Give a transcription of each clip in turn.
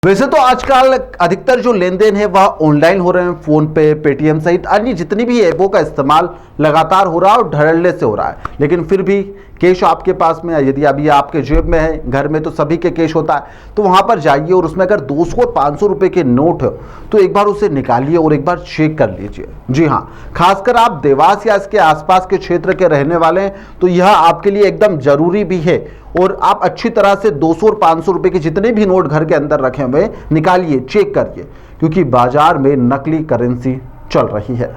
वैसे तो आजकल अधिकतर जो लेन देन है वह ऑनलाइन हो रहे हैं। फोन पे, पेटीएम सहित अन्य जितनी भी ऐपों का इस्तेमाल लगातार हो रहा है और धड़ल्ले से हो रहा है। लेकिन फिर भी कैश आपके पास में है, यदि अभी आपके जेब में है, घर में तो सभी के कैश होता है, तो वहां पर जाइए और उसमें अगर 200 और 500 रुपए के नोट हो तो एक बार उसे निकालिए और एक बार चेक कर लीजिए। जी हाँ, खासकर आप देवास या इसके आसपास के क्षेत्र के रहने वाले हैं तो यह आपके लिए एकदम जरूरी भी है। और आप अच्छी तरह से 200 और 500 रुपए के जितने भी नोट घर के अंदर रखे हुए निकालिए, चेक करिए, क्योंकि बाजार में नकली करेंसी चल रही है।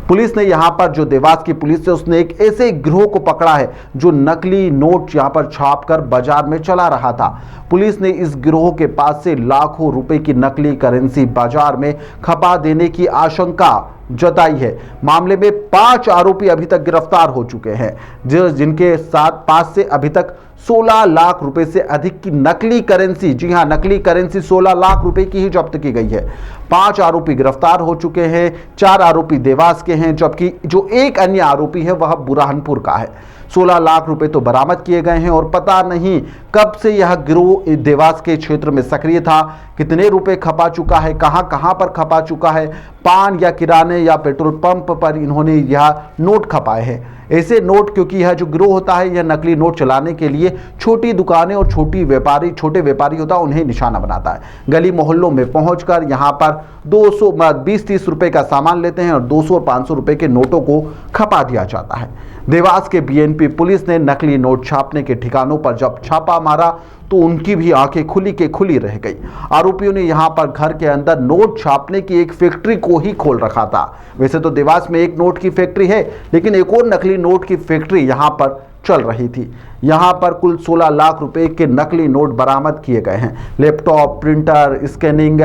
पुलिस ने यहाँ पर जो देवास की पुलिस है उसने एक ऐसे गिरोह को पकड़ा है जो नकली नोट यहाँ पर छाप कर बाजार में चला रहा था। पुलिस ने इस गिरोह के पास से लाखों रुपए की नकली करेंसी बाजार में खपा देने की आशंका जताई है। मामले में 5 आरोपी अभी तक गिरफ्तार हो चुके हैं, जिनके साथ पास से अभी तक 16 लाख रुपए से अधिक की नकली करेंसी, जी हां, नकली करेंसी 16 लाख रुपए की ही जब्त की गई है। 5 आरोपी गिरफ्तार हो चुके हैं, 4 आरोपी देवास के हैं, जबकि जो एक अन्य आरोपी है वह बुरहानपुर का है। 16 लाख रुपए तो बरामद किए गए हैं और पता नहीं कब से यह गिरोह देवास के क्षेत्र में सक्रिय था, कितने रुपए खपा चुका है, कहां पर खपा चुका है। पान या किराने या पेट्रोल पंप पर इन्होंने यह नोट खपाए हैं। ऐसे नोट, क्योंकि यह जो गिरोह होता है यह नकली नोट चलाने के लिए छोटी दुकानें और छोटे व्यापारी होता है उन्हें निशाना बनाता है। गली मोहल्लों में पहुंचकर यहां पर 20-30 रुपए का सामान लेते हैं और 200 और 500 रुपए के नोटों को खपा दिया जाता है। देवास के बीएनपी पुलिस ने नकली नोट छापने के ठिकानों पर जब छापा मारा तो उनकी भी आंखें खुली के खुली रह गई। आरोपियों ने यहां पर घर के अंदर नोट छापने की एक फैक्ट्री को ही खोल रखा था। वैसे तो देवास में एक नोट की फैक्ट्री है, लेकिन एक और नकली नोट की फैक्ट्री यहां पर चल रही थी। यहां पर कुल 16 लाख रुपए के नकली नोट बरामद किए गए हैं। लैपटॉप, प्रिंटर, स्कैनिंग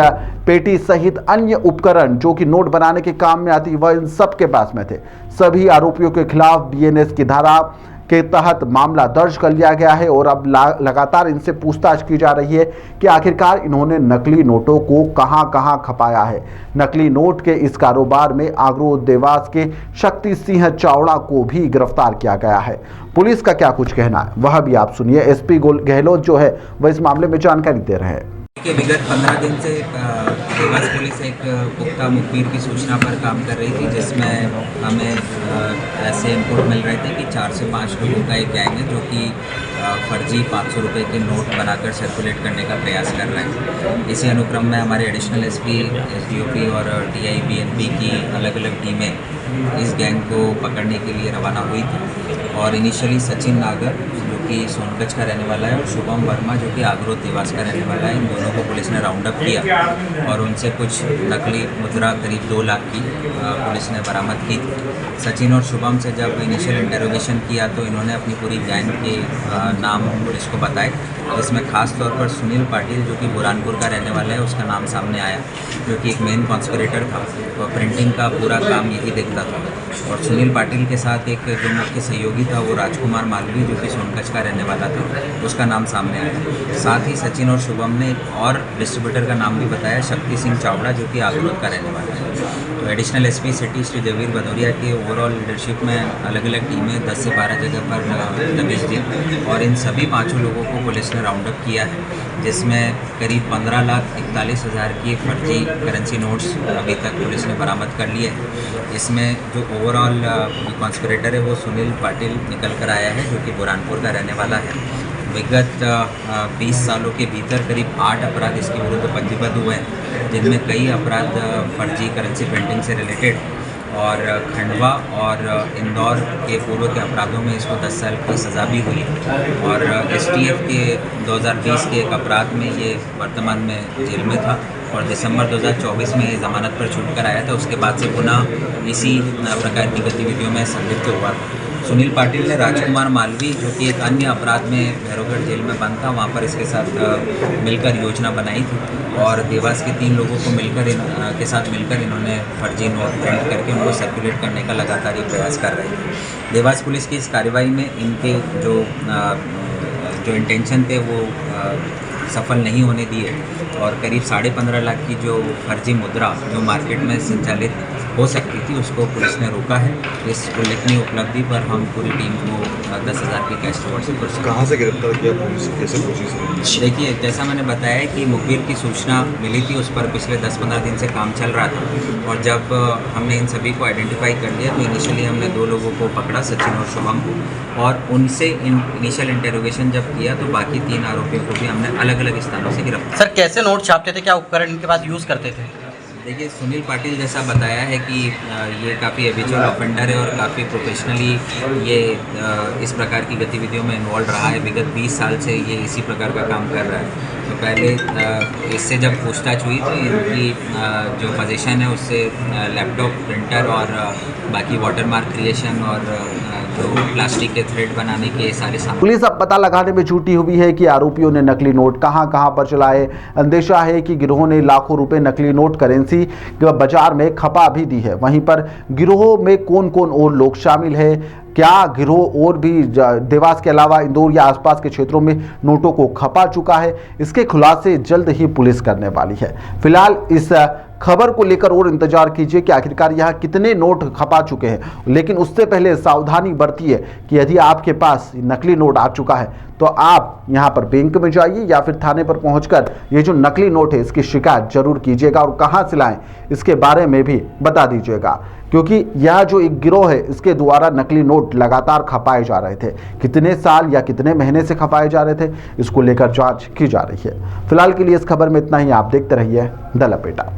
पेटी सहित अन्य उपकरण जो कि नोट बनाने के काम में आती, वह इन सब के पास में थे। सभी आरोपियों के खिलाफ बीएनएस की धारा के तहत मामला दर्ज कर लिया गया है और अब लगातार इनसे पूछताछ की जा रही है कि आखिरकार इन्होंने नकली नोटों को कहां खपाया है। नकली नोट के इस कारोबार में आगरो देवास के शक्ति सिंह चावड़ा को भी गिरफ्तार किया गया है। पुलिस का क्या कुछ कहना है वह भी आप सुनिए। एसपी गहलोत जो है वह इस मामले में जानकारी दे रहे हैं। विगत 15 दिन से देवास पुलिस एक पुख्ता मुखबिर की सूचना पर काम कर रही थी, जिसमें हमें ऐसे इनपुट मिल रहे थे कि 4 से 5 लोगों का एक गैंग है जो कि फर्जी 500 रुपये के नोट बनाकर सर्कुलेट करने का प्रयास कर रहे हैं। इसी अनुक्रम में हमारे एडिशनल एसपी, एसडीओपी और टीआई बीएनपी की अलग अलग टीमें इस गैंग को पकड़ने के लिए रवाना हुई थी। और इनिशियली सचिन नागर जो कि सोनकच का रहने वाला है और शुभम वर्मा जो कि आगरो देवास का रहने वाला है, इन दोनों को पुलिस ने राउंड अप किया और उनसे कुछ नकली मुद्रा करीब 2 लाख की पुलिस ने बरामद की थी। सचिन और शुभम से जब इनिशियल इंटेरोगेशन किया तो इन्होंने अपनी पूरी गैंग के नाम पुलिस को बताए, जिसमें खास तौर पर सुनील पाटिल जो कि बुरहानपुर का रहने वाला है उसका नाम सामने आया, जो कि एक मेन कॉन्स्पिरेटर था और प्रिंटिंग का पूरा काम यही देखता था। और सुनील पाटिल के साथ एक जो मुख्य सहयोगी था वो राजकुमार मालवी जो कि सोनकच का रहने वाला था, उसका नाम सामने आया। साथ ही सचिन और शुभम ने एक और डिस्ट्रीब्यूटर का नाम भी बताया, शक्ति सिंह चावड़ा जो कि आगरो का रहने वाला है। तो additional SP city Shri Javir Bhadauria की ओवरऑल लीडरशिप में अलग अलग टीमें 10 से 12 जगह पर दबिश दी और इन सभी 5 लोगों को पुलिस ने राउंड अप किया है, जिसमें करीब 15,41,000 की फर्जी करेंसी नोट्स अभी तक पुलिस ने बरामद कर लिए हैं। इसमें जो ओवरऑल कॉन्स्पिरेटर है वो सुनील पाटिल निकल कर आया है जो कि बुरहानपुर का रहने वाला है। विगत 20 सालों के भीतर करीब 8 अपराध इसके विरुद्ध पंजीबद्ध हुए हैं, जिनमें कई अपराध फर्जी करेंसी प्रिंटिंग से रिलेटेड और खंडवा और इंदौर के पूर्व के अपराधों में इसको 10 साल की सज़ा भी हुई और एसटीएफ के 2020 के एक अपराध में ये वर्तमान में जेल में था और दिसंबर 2024 में ये ज़मानत पर छूट कर आया था। उसके बाद से पुनः इसी प्रकार की गतिविधियों में संलिप्त हुआ था। सुनील पाटिल ने राजकुमार मालवी जो कि एक अन्य अपराध में भैरवगढ़ जेल में बंद था, वहाँ पर इसके साथ मिलकर योजना बनाई थी और देवास के 3 लोगों को के साथ मिलकर इन्होंने फर्जी नोट प्रिंट करके उनको सर्कुलेट करने का लगातार ये प्रयास कर रहे थे। देवास पुलिस की इस कार्रवाई में इनके जो इंटेंशन थे वो सफल नहीं होने दिए और करीब 15.5 लाख की जो फर्जी मुद्रा जो मार्केट में संचालित हो सकती थी, उसको पुलिस ने रोका है। इस उल्लेखनीय उपलब्धि पर हम पूरी टीम को 10,000 की कैश अवार्ड से पुरस्कृत। कहाँ से गिरफ्तार किया पुलिस, कैसे कोशिश? देखिए, जैसा मैंने बताया कि मुखबिर की सूचना मिली थी, उस पर पिछले 10-15 दिन से काम चल रहा था और जब हमने इन सभी को आइडेंटिफाई कर लिया तो इनिशियली हमने 2 लोगों को पकड़ा, सचिन और शुभम को, और उनसे इनिशियल इंटेरोगेशन जब किया तो बाकी 3 आरोपियों को भी हमने अलग अलग स्थानों से गिरफ्तार। सर कैसे नोट छापते थे, क्या उपकरण इनके पास यूज़ करते थे? देखिए, सुनील पाटिल जैसा बताया है कि ये काफ़ी हैबिचुअल ऑफेंडर है और काफ़ी प्रोफेशनली ये इस प्रकार की गतिविधियों में इन्वॉल्व रहा है। विगत 20 साल से ये इसी प्रकार का काम कर रहा है। तो पहले इससे जब पूछताछ हुई तो इनकी जो पोजीशन है उससे लैपटॉप, प्रिंटर और बाकी वाटरमार्क क्रिएशन और जो प्लास्टिक के थ्रेड बनाने के सारे सामान। पुलिस अब पता लगाने में जुटी हुई है कि आरोपियों ने नकली नोट कहां कहां पर चलाए। अंदेशा है कि गिरोह ने लाखों रुपए नकली नोट करेंसी बाजार में खपा भी दी है। वहीं पर गिरोह में कौन कौन और लोग शामिल है, क्या गिरोह और भी देवास के अलावा इंदौर या आसपास के क्षेत्रों में नोटों को खपा चुका है, इसके खुलासे जल्द ही पुलिस करने वाली है। फिलहाल इस खबर को लेकर और इंतजार कीजिए कि आखिरकार यहाँ कितने नोट खपा चुके हैं, लेकिन उससे पहले सावधानी बरतिए कि यदि आपके पास नकली नोट आ चुका है तो आप यहाँ पर बैंक में जाइए या फिर थाने पर पहुंचकर ये जो नकली नोट है इसकी शिकायत जरूर कीजिएगा और कहाँ से लाएं इसके बारे में भी बता दीजिएगा, क्योंकि यह जो एक गिरोह है इसके द्वारा नकली नोट लगातार खपाए जा रहे थे। कितने साल या कितने महीने से खपाए जा रहे थे इसको लेकर जांच की जा रही है। फिलहाल के लिए इस खबर में इतना ही। आप देखते रहिए द लपेटा।